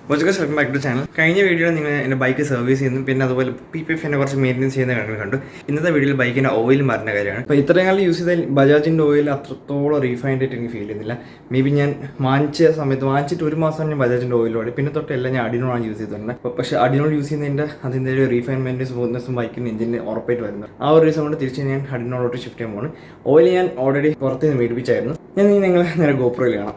Welcome back to channel. കഴിഞ്ഞ വീഡിയോയിൽ നിങ്ങൾ എൻ്റെ ബൈക്ക് സർവീസ് ചെയ്യുന്നു, പിന്നെ അതുപോലെ PPFൻ്റെ കുറച്ച് മെയിൻ്റെനൻസ് ചെയ്യുന്ന കാര്യങ്ങൾ കണ്ടു. ഇന്നത്തെ വീഡിയോയിൽ ബൈക്കിൻ്റെ ഓയിൽ മാറുന്ന കാര്യമാണ്. അപ്പോൾ ഇത്രയും കാലം യൂസ് ചെയ്ത ബജാജിൻ്റെ ഓയിൽ അത്രത്തോളം റീഫൈൻഡ് ആയിട്ട് എനിക്ക് ഫീൽ ചെയ്യുന്നില്ല. മേ ബി ഞാൻ വാങ്ങിച്ചിട്ട് ഒരു മാസം ഞാൻ ബജാജിൻ്റെ ഓയിൽ ഓടി, പിന്നെ തൊട്ടെല്ലാം ഞാൻ അഡിനോളാണ് യൂസ് ചെയ്തിട്ടുണ്ട്. പക്ഷേ അഡിനോൾ യൂസ് ചെയ്യുന്നതിൻ്റെ അതിൻ്റെ ഒരു റീഫൈൻമെൻറ്റും സ്മൂത്ത്നെസ്സും ബൈക്കിൻ്റെ എഞ്ചിന് ഉറപ്പായിട്ട് വരുന്നത്. ആ ഒരു റീസൺ കൊണ്ട് തിരിച്ച് ഞാൻ അഡിനോളോട്ട് ഷിഫ്റ്റ് ചെയ്യാൻ പോകുന്നു. ഓയിൽ ഞാൻ ഓൾറെഡി പുറത്ത് നിന്ന് മേടിപ്പിച്ചായിരുന്നു. ഞാൻ നിങ്ങളെ നേരെ ഗോപ്രോയിൽ കാണാം.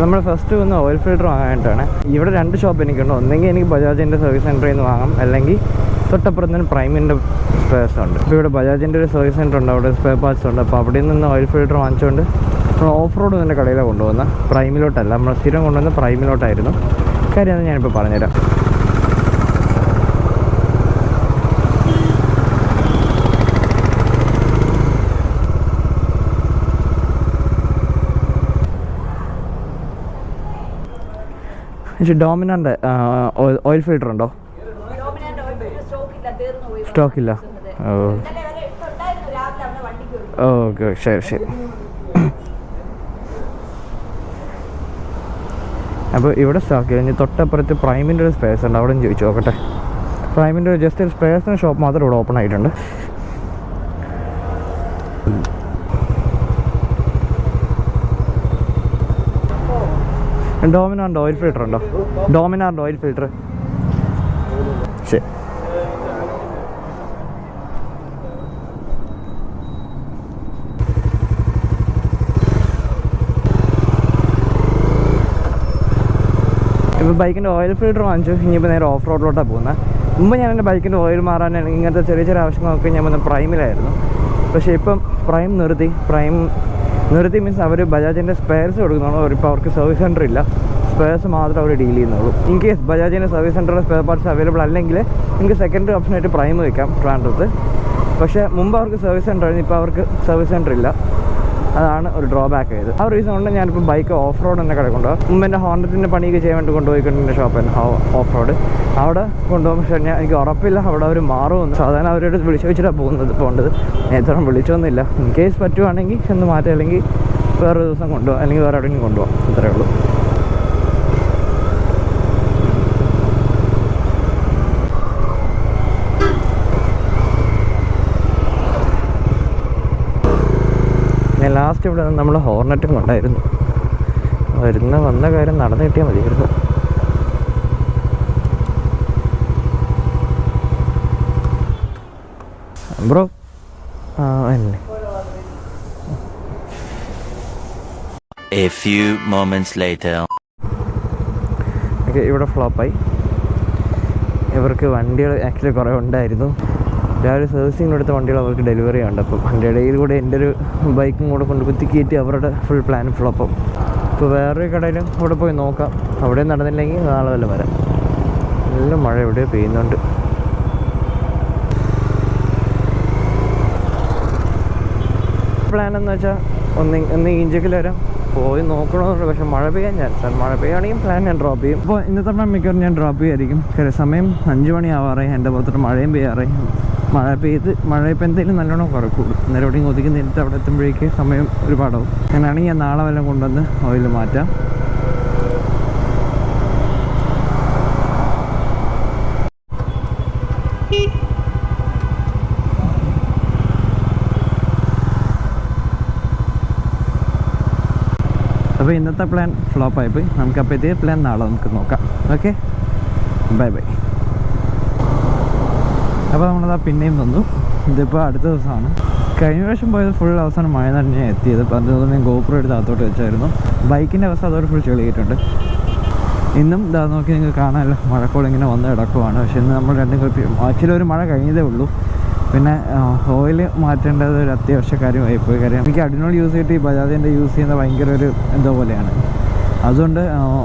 നമ്മൾ ഫസ്റ്റ് വന്ന് ഓയിൽ ഫിൽറ്റർ വാങ്ങാനായിട്ടാണ്. ഇവിടെ 2 ഷോപ്പ് എനിക്കുണ്ട്. ഒന്നെങ്കിൽ എനിക്ക് ബജാജിൻ്റെ സർവീസ് സെൻറ്ററിൽ നിന്ന് വാങ്ങാം, അല്ലെങ്കിൽ തൊട്ടപ്പുറത്ത് തന്നെ പ്രൈമിൻ്റെ സ്പെയർസ് ഉണ്ട്. ഇപ്പോൾ ഇവിടെ ബജാജിൻ്റെ ഒരു സർവീസ് സെൻറ്റർ ഉണ്ട്, അവിടെ സ്പെയർ പാർട്സ് ഉണ്ട്. അപ്പോൾ അവിടെ നിന്ന് ഓയിൽ ഫിൽറ്റർ വാങ്ങിച്ചുകൊണ്ട് നമ്മൾ ഓഫ് റോഡ് തന്നെ കടയിലാണ് കൊണ്ടുപോകുന്നത്. പ്രൈമിലോട്ടല്ല, നമ്മൾ സ്ഥിരം കൊണ്ടുവന്ന് പ്രൈമിലോട്ടായിരുന്നു. കാര്യം അത് ഞാനിപ്പോൾ പറഞ്ഞുതരാം. ഡോമിനോൻ്റെ ഓയിൽ ഫിൽറ്റർ ഉണ്ടോ? സ്റ്റോക്കില്ല. ഓക്കെ, ശരി. അപ്പോൾ ഇവിടെ സ്റ്റോക്കില്ല. ഇനി തൊട്ടപ്പുറത്ത് പ്രൈമിൻ്റെ ഒരു സ്പേസ് ഉണ്ട്, അവിടെ ചോദിച്ചു നോക്കട്ടെ. പ്രൈമിൻ്റെ ജസ്റ്റ് ഒരു സ്പേസിൻ്റെ ഷോപ്പ് മാത്രം ഇവിടെ ഓപ്പൺ ആയിട്ടുണ്ട്. ഡോമിനോൻ്റെ ഓയിൽ ഫിൽറ്റർ ഉണ്ടോ? ഡോമിനോൻ്റെ ഓയിൽ ഫിൽറ്റർ. ശരി. ഇപ്പോൾ ബൈക്കിൻ്റെ ഓയിൽ ഫിൽറ്റർ വാങ്ങിച്ചു. ഇനിയിപ്പോൾ നേരെ ഓഫ് റോഡിലോട്ടാണ് പോകുന്നത്. മുമ്പ് ഞാൻ എൻ്റെ ബൈക്കിൻ്റെ ഓയിൽ മാറാൻ ഇങ്ങനത്തെ ചെറിയ ആവശ്യങ്ങളൊക്കെ ഞാൻ വന്ന് പ്രൈമിലായിരുന്നു. പക്ഷേ ഇപ്പം പ്രൈം നിർത്തി മീൻസ് അവർ ബജാജിൻ്റെ സ്പെയർസ് കൊടുക്കുന്നുള്ളൂ. ഇപ്പോൾ അവർക്ക് സർവീസ് സെൻറ്റർ ഇല്ല, സ്പെയർസ് മാത്രം അവർ ഡീൽ ചെയ്യുന്നുള്ളൂ. ഇൻ കേസ് ബജാജിൻ്റെ സർവീസ് സെൻറ്ററിൽ സ്പെയർ പാർട്സ് അവൈലബിൾ അല്ലെങ്കിൽ നിങ്ങൾക്ക് സെക്കൻഡറി ഓപ്ഷനായിട്ട് പ്രൈം വയ്ക്കാം ട്രാൻഡ്രത്ത്. പക്ഷേ മുമ്പ് അവർക്ക് സർവീസ് സെൻറ്റർ ആയിരുന്നു, ഇപ്പോൾ അവർക്ക് സർവീസ് സെൻറ്റർ ഇല്ല. അതാണ് ഒരു ഡ്രോബാക്ക് ആയത്. ആ ഒരു റീസൺ കൊണ്ട് ഞാനിപ്പോൾ ബൈക്ക് ഓഫ് റോഡ് തന്നെ കിടക്കുന്നുണ്ടോ. മുമ്പ് എൻ്റെ ഹോണ്ടത്തിൻ്റെ പണിയൊക്കെ ചെയ്യാൻ വേണ്ടി കൊണ്ടുപോയിക്കൊണ്ട് എൻ്റെ ഷോപ്പ് ഓഫ് റോഡ് അവിടെ കൊണ്ടുപോകും. പക്ഷേ എനിക്ക് ഉറപ്പില്ല അവിടെ അവർ മാറുമെന്ന്. സാധാരണ അവരോട് വിളിച്ചു വെച്ചിട്ടാണ് പോകേണ്ടത്. നേരത്തോളം വിളിച്ചൊന്നുമില്ല. ഇൻ കേസ് പറ്റുവാണെങ്കിൽ ഒന്ന് മാറ്റാം, അല്ലെങ്കിൽ വേറൊരു ദിവസം കൊണ്ടുപോകാം, അല്ലെങ്കിൽ വേറെ എവിടെയെങ്കിലും കൊണ്ടുപോകാം. അത്രയേ ഉള്ളൂ. ലാസ്റ്റ് ഇവിടെ നമ്മൾ ഹോർണറ്റും കൊണ്ടായിരുന്നു. വന്ന കാര്യം നടന്നു കിട്ടിയാൽ മതിയായിരുന്നു. ബ്രോ എന്നെ A few moments later. ഇവിടെ ഫ്ലോപ്പായി. ഇവർക്ക് വണ്ടികൾ ആക്ച്വലി കുറേ ഉണ്ടായിരുന്നു. രാവിലെ സർവീസിങ്ങിനെടുത്ത വണ്ടികൾ അവർക്ക് ഡെലിവറി ഉണ്ട്. അപ്പം അതിൻ്റെ ഇടയിൽ കൂടെ എൻ്റെ ഒരു ബൈക്കും കൂടെ കൊണ്ട് കുത്തിക്കയറ്റി അവരുടെ ഫുൾ പ്ലാൻ ഫ്ലോപ്പം. ഇപ്പോൾ വേറൊരു കടയിലും അവിടെ പോയി നോക്കാം. അവിടെ നടന്നില്ലെങ്കിൽ നാളെ വല്ല വരാം. നല്ല മഴ എവിടെയോ പെയ്യുന്നുണ്ട്. പ്ലാൻ എന്ന് വെച്ചാൽ ഒന്ന് ഇഞ്ചക്കിൽ വരാം, പോയി നോക്കണമെന്നുണ്ട്. പക്ഷേ മഴ പെയ്യാൻ ചാൻസാണ്. മഴ പെയ്യുകയാണെങ്കിൽ പ്ലാൻ ഞാൻ ഡ്രോപ്പ് ചെയ്യും. അപ്പോൾ ഇന്നത്തെ പ്ലാൻ മിക്കവാറും ഞാൻ ഡ്രോപ്പ് ചെയ്യായിരിക്കും. സമയം 5 മണി ആവാറായി. എൻ്റെ പുറത്തോട്ട് മഴയും പെയ്യാറായി. മഴ ഇപ്പോൾ എന്തെങ്കിലും നല്ലോണം കുറക്കുള്ളൂ. നേരെ എവിടെയും ഒതുക്കി നിന്നിട്ട് അവിടെ എത്തുമ്പോഴേക്ക് സമയം ഒരുപാടാവും. അങ്ങനെയാണെങ്കിൽ ഞാൻ നാളെ വല്ലതും കൊണ്ടുവന്ന് ഓയിൽ മാറ്റാം. അപ്പോൾ ഇന്നത്തെ പ്ലാൻ ഫ്ലോപ്പായിപ്പോയി. നമുക്കപ്പോൾ ഇതേ പ്ലാൻ നാളെ നമുക്ക് നോക്കാം. Okay, bye. അപ്പോൾ നമ്മളതാ പിന്നെയും വന്നു. ഇതിപ്പോൾ അടുത്ത ദിവസമാണ്. കഴിഞ്ഞ പ്രാവശ്യം പോയത് ഫുൾ അവസാനം മഴ നനഞ്ഞ് എത്തിയത്. അപ്പോൾ അതുകൊണ്ട് ഞാൻ ഗോപ്രോ എടുത്ത് അകത്തോട്ട് വെച്ചായിരുന്നു. ബൈക്കിൻ്റെ അവസ്ഥ അതോടെ ഫുൾ ചെളിയിട്ടുണ്ട്. ഇന്നും ഇതാ നോക്കി നിങ്ങൾക്ക് കാണാമല്ലോ, മഴക്കോൾ ഇങ്ങനെ വന്ന് കിടക്കുവാണ്. പക്ഷേ ഇന്ന് നമ്മൾ രണ്ടും ആക്ച്വലി ഒരു മഴ കഴിഞ്ഞതേ ഉള്ളൂ. പിന്നെ ഓയിൽ മാറ്റേണ്ടത് ഒരു അത്യാവശ്യ കാര്യമായിപ്പോയി. കാര്യം എനിക്ക് അഡിനോൾ യൂസ് ചെയ്തിട്ട് ഈ ബജാജിൻ്റെ യൂസ് ചെയ്യുന്ന ഭയങ്കര ഒരു എന്തോ പോലെയാണ്. അതുകൊണ്ട്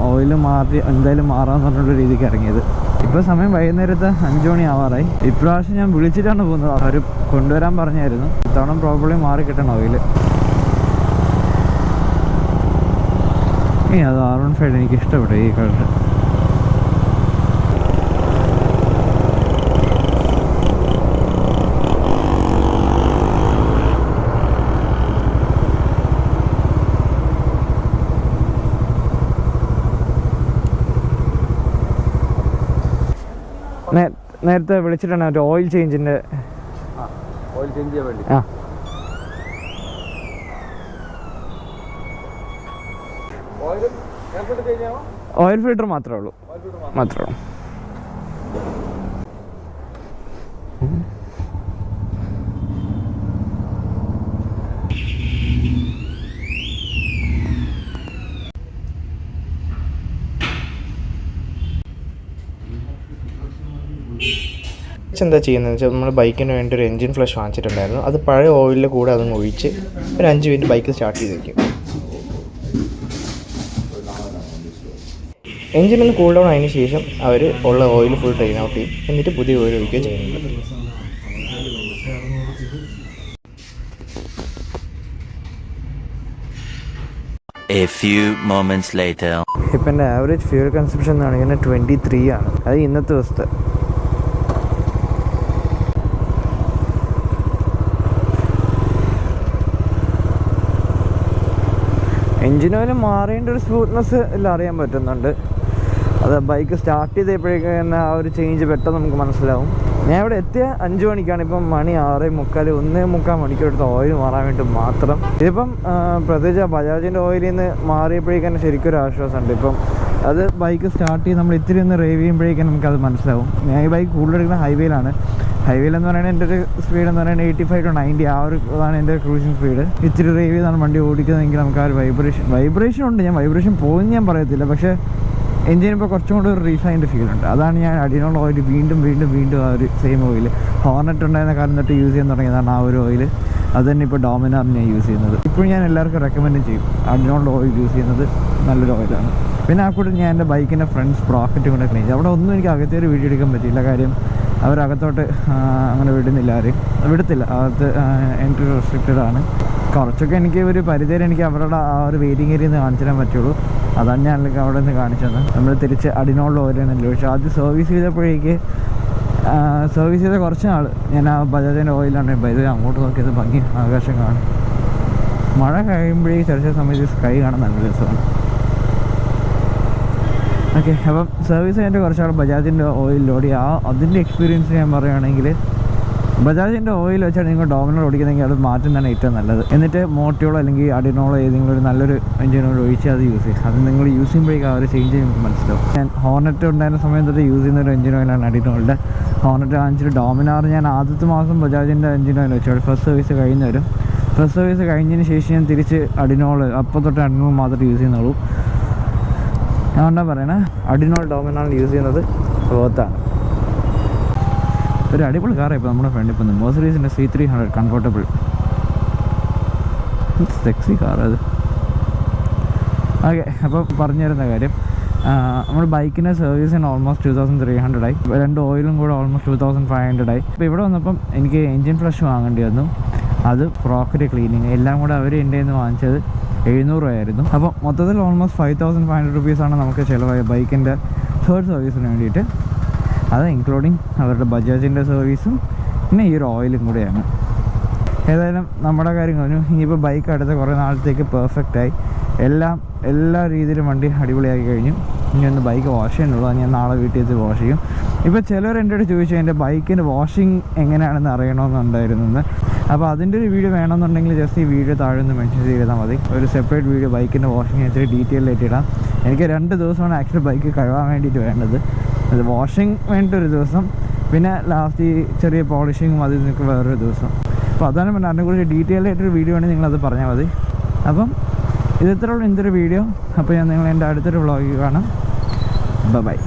ഓയിൽ മാറി എന്തായാലും മാറാമെന്ന് പറഞ്ഞൊരു രീതിക്ക് ഇറങ്ങിയത്. ഇപ്പോൾ സമയം വൈകുന്നേരത്തെ 5 മണി ആവാറായി. ഇപ്രാവശ്യം ഞാൻ വിളിച്ചിട്ടാണ് പോകുന്നത്. അവർ കൊണ്ടുവരാൻ പറഞ്ഞായിരുന്നു. ഇത്തവണ പ്രോബ്ലി മാറി കിട്ടണം ഓയിൽ. അത് R15 എനിക്ക് ഇഷ്ടപ്പെട്ടു ഈ കളർ. നേരത്തെ വിളിച്ചിട്ടാണ് മറ്റേ ഓയിൽ ചേഞ്ചിൻ്റെ ഓയിൽ ചേഞ്ച് ചെയ്യാൻ വേണ്ടി. ഓയിൽ ഫിൽറ്റർ മാത്രമേ ഉള്ളൂ. എന്താ ചെയ്യുന്നത് വെച്ചാൽ നമ്മൾ ബൈക്കിന് വേണ്ടി ഒരു എൻജിൻ ഫ്ലഷ് വാങ്ങിച്ചിട്ടുണ്ടായിരുന്നു. അത് പഴയ ഓയിലിൽ കൂടെ അതങ്ങ് ഒഴിച്ച് ഒരു 5 മിനിറ്റ് ബൈക്ക് സ്റ്റാർട്ട് ചെയ്ത് വയ്ക്കും. എൻജിനൊന്ന് കൂൾ ഡൗൺ ആയതിനു ശേഷം അവർ ഉള്ള ഓയിൽ ഫുൾ ഡ്രെയിൻ ഔട്ട് ചെയ്യും. എന്നിട്ട് പുതിയ ഓയിൽ ഒഴിക്കുകയും ചെയ്യുന്നുണ്ട്. A few moments later. ഇപ്പം എൻ്റെ ആവറേജ് ഫ്യൂൽ കൺസപ്ഷൻ എന്ന് പറയുന്നത് 23 ആണ്. അത് ഇന്നത്തെ ദിവസത്തെ. എൻജിൻ ഓയിൽ മാറേണ്ട ഒരു സ്മൂത്ത്നെസ് എല്ലാം അറിയാൻ പറ്റുന്നുണ്ട്. അത് ബൈക്ക് സ്റ്റാർട്ട് ചെയ്തപ്പോഴേക്കും തന്നെ ആ ഒരു ചേഞ്ച് പെട്ടെന്ന് നമുക്ക് മനസ്സിലാവും. ഞാൻ ഇവിടെ എത്തിയ 5 മണിക്കാണ്. ഇപ്പം മണി 6:45, 1.25 മണിക്കൂർ എടുത്ത് ഓയിൽ മാറാൻ വേണ്ടി മാത്രം. ഇതിപ്പം പ്രത്യേകിച്ച് ബജാജിൻ്റെ ഓയിലിൽ നിന്ന് മാറിയപ്പോഴേക്കും ശരിക്കും ഒരു ആശ്വാസമുണ്ട്. ഇപ്പം അത് ബൈക്ക് സ്റ്റാർട്ട് ചെയ്ത് നമ്മൾ ഇത്തിരി ഒന്ന് ഡ്രൈവ് ചെയ്യുമ്പോഴേക്കും നമുക്കത് മനസ്സിലാവും. ഞാൻ ഈ ബൈക്ക് കൂടുതലെടുക്കുന്ന ഹൈവേയിലാണ്. ഹൈവേയിലെന്ന് പറയുന്നത് എൻ്റെ ഒരു സ്പീഡ് എന്ന് പറയുന്നത് 85 to 90 ആ ഒരു അതാണ് എൻ്റെ ക്രൂസിങ് സ്പീഡ്. ഇത്തിരി ഡ്രൈവ് ചെയ്താണ് വണ്ടി ഓടിക്കുന്നതെങ്കിൽ നമുക്ക് ആ ഒരു വൈബ്രേഷൻ ഉണ്ട്. ഞാൻ വൈബ്രേഷൻ പോകുമെന്ന് ഞാൻ പറയത്തില്ല, പക്ഷേ എൻജിനിപ്പോൾ കുറച്ചും കൂടി ഒരു റീഫൈൻഡ് ഫീലുണ്ട്. അതാണ് ഞാൻ അഡിനോൾ ഓയിൽ വീണ്ടും ആ ഒരു സെയിം ഓയിൽ ഹോർനെറ്റ് ഉണ്ടായിരുന്ന കാലം തൊട്ട് യൂസ് ചെയ്യാൻ തുടങ്ങിയതാണ് ആ ഒരു ഓയിൽ. അത് തന്നെ ഇപ്പോൾ ഡോമിനാറിന് ഞാൻ യൂസ് ചെയ്യുന്നത്. ഇപ്പോഴും ഞാൻ എല്ലാവർക്കും റെക്കമെൻഡ് ചെയ്യും അഡിനോൾ ഓയിൽ യൂസ് ചെയ്യുന്നത് നല്ലൊരു ഓയിലാണ്. പിന്നെ ആ കൂടെ ഞാൻ എൻ്റെ ബൈക്കിൻ്റെ ഫ്രണ്ട് സ്പ്രോക്കറ്റ് കൊണ്ട് ക്ലീൻ ചെയ്തു. അവിടെ ഒന്നും എനിക്ക് അകത്തേക്ക് വീഡിയോ എടുക്കാൻ പറ്റിയില്ല. കാര്യം അവരകത്തോട്ട് അങ്ങനെ വിടുന്നില്ല, വിടത്തില്ല. അകത്ത് എൻട്രി റെസ്ട്രിക്റ്റഡ് ആണ്. കുറച്ചൊക്കെ എനിക്ക് ഒരു പരിധിവരെ എനിക്ക് അവരുടെ ആ ഒരു വെയിറ്റിംഗ് ഏരിയയിൽ നിന്ന് കാണിച്ചു തരാൻ പറ്റുള്ളൂ. അതാണ് ഞാൻ അവിടെ നിന്ന് കാണിച്ചത്. നമ്മൾ തിരിച്ച് അഡിനോളിൽ ഓയിലാണല്ലോ. പക്ഷേ ആദ്യം സർവീസ് ചെയ്തപ്പോഴേക്ക് സർവീസ് ചെയ്ത കുറച്ച് നാൾ ഞാൻ ആ ബജാജിൻ്റെ ഓയിലാണ് ഇത് അങ്ങോട്ട് നോക്കിയത്. ഭംഗി ആകാശം കാണും. മഴ കഴിയുമ്പോഴേക്ക് ചില സമയത്ത് സ്കൈ കാണാൻ നല്ല രസമാണ്. ഓക്കെ, അപ്പം സർവീസ് കഴിഞ്ഞിട്ട് കുറച്ചാൾ ബജാജിൻ്റെ ഓയിൽ ലോഡ് അതിൻ്റെ എക്സ്പീരിയൻസ് ഞാൻ പറയുകയാണെങ്കിൽ ബജാജിൻ്റെ ഓയിൽ വെച്ചാൽ നിങ്ങൾ ഡോമിനർ ഓടിക്കുന്നെങ്കിൽ അത് മാറ്റുന്നതാണ് ഏറ്റവും നല്ലത്. എന്നിട്ട് മോട്ടിയോളോ അല്ലെങ്കിൽ അഡിനോളോ ഏതെങ്കിലും ഒരു നല്ലൊരു എൻജിൻ ഓയിൽ ഒഴിച്ച് അത് യൂസ് ചെയ്യും. അത് നിങ്ങൾ യൂസ് ചെയ്യുമ്പോഴേക്കും ആ ഒരു ചേഞ്ച് നിങ്ങൾക്ക് മനസ്സിലാവും. ഞാൻ ഹോർനെറ്റ് ഉണ്ടായിരുന്ന സമയം തൊട്ട് യൂസ് ചെയ്യുന്ന ഒരു എൻജിൻ ഓയിലാണ് അഡിനോളിൻ്റെ. ഹോർനെറ്റ് വാങ്ങിച്ചിട്ട് ഡോമിനാർ ഞാൻ ആദ്യത്തെ മാസം ബജാജിൻ്റെ എൻജിൻ ഓയിൽ വെച്ചു. ഫസ്റ്റ് സർവീസ് കഴിഞ്ഞവരും ഫസ്റ്റ് സർവീസ് കഴിഞ്ഞതിന് ശേഷം ഞാൻ തിരിച്ച് അഡിനോൾ അപ്പോൾ തൊട്ട് അഡിനോൾ മാത്രമേ യൂസ് ചെയ്യുന്നുള്ളൂ. അതുകൊണ്ടാണ് പറയണേ അഡിനോൾ ഡോമിനാൾ യൂസ് ചെയ്യുന്നത് ബോത്താണ്. ഒരു അടിപൊളി കാറാണ് ഇപ്പോൾ നമ്മുടെ ഫ്രണ്ട് ഇപ്പം മെർസിഡീസിൻ്റെ C300 കംഫർട്ടബിൾ സെക്സി കാർ അത്. ഓക്കെ, അപ്പോൾ പറഞ്ഞു തരുന്ന കാര്യം നമ്മൾ ബൈക്കിൻ്റെ സർവീസിന് ഓൾമോസ്റ്റ് 2300 ആയി. 2 ഓയിലും കൂടെ ഓൾമോസ്റ്റ് 2500 ആയി. ഇപ്പോൾ ഇവിടെ വന്നപ്പം എനിക്ക് എൻജിൻ ഫ്ലഷ് വാങ്ങേണ്ടി വന്നു. അത് പ്രോക്കറ്റ് ക്ലീനിങ് എല്ലാം കൂടെ അവർ എൻ്റെ നിന്ന് വാങ്ങിച്ചത് 700 രൂപയായിരുന്നു. അപ്പോൾ മൊത്തത്തിൽ ഓൾമോസ്റ്റ് 5500 റുപ്പീസാണ് നമുക്ക് ചിലവായ ബൈക്കിൻ്റെ തേർഡ് സർവീസിന് വേണ്ടിയിട്ട്. അത് ഇൻക്ലൂഡിങ് അവരുടെ ബജാജിൻ്റെ സർവീസും പിന്നെ ഈ ഒരു ഓയിലും കൂടെയാണ്. ഏതായാലും നമ്മുടെ കാര്യം കഴിഞ്ഞു. ഇനിയിപ്പോൾ ബൈക്ക് അടുത്ത കുറേ നാളത്തേക്ക് പെർഫെക്റ്റായി. എല്ലാ രീതിയിലും വണ്ടി അടിപൊളിയാക്കി കഴിഞ്ഞു. ഇനി ഒന്ന് ബൈക്ക് വാഷ് ചെയ്യുന്നുള്ളൂ. അത് ഞാൻ നാളെ വീട്ടിൽ എത്തി വാഷ് ചെയ്യും. ഇപ്പോൾ ചിലർ എൻ്റെ അടുത്ത് ചോദിച്ചു എൻ്റെ ബൈക്കിൻ്റെ വാഷിങ് എങ്ങനെയാണെന്ന് അറിയണമെന്നുണ്ടായിരുന്നു. അപ്പോൾ അതിൻ്റെ ഒരു വീഡിയോ വേണമെന്നുണ്ടെങ്കിൽ ജസ്റ്റ് ഈ വീഡിയോ താഴെ ഒന്ന് മെൻഷൻ ചെയ്താൽ മതി. ഒരു സെപ്പറേറ്റ് വീഡിയോ ബൈക്കിൻ്റെ വാഷിങ് ഇത്തിരി ഡീറ്റെയിൽ ആയിട്ട് ഇടാം. എനിക്ക് 2 ദിവസമാണ് ആക്ച്വലി ബൈക്ക് കഴുകാൻ വേണ്ടിയിട്ട് വേണ്ടത്. അത് വാഷിങ് വേണ്ടിയിട്ടൊരു ദിവസം, പിന്നെ ലാസ്റ്റ് ഈ ചെറിയ പോളിഷിങ്ങും അതിൽ നിന്നൊക്കെ വേറൊരു ദിവസം. അപ്പോൾ അതാണ് പറഞ്ഞത്. അതിനെക്കുറിച്ച് ഡീറ്റെയിൽ ആയിട്ടൊരു വീഡിയോ ആണെങ്കിൽ നിങ്ങളത് പറഞ്ഞാൽ മതി. അപ്പം ഇത് ഇത്രയുള്ള എന്തൊരു വീഡിയോ. അപ്പോൾ ഞാൻ നിങ്ങൾ എൻ്റെ അടുത്തൊരു വ്ളോഗിൽ കാണാം. ബൈ.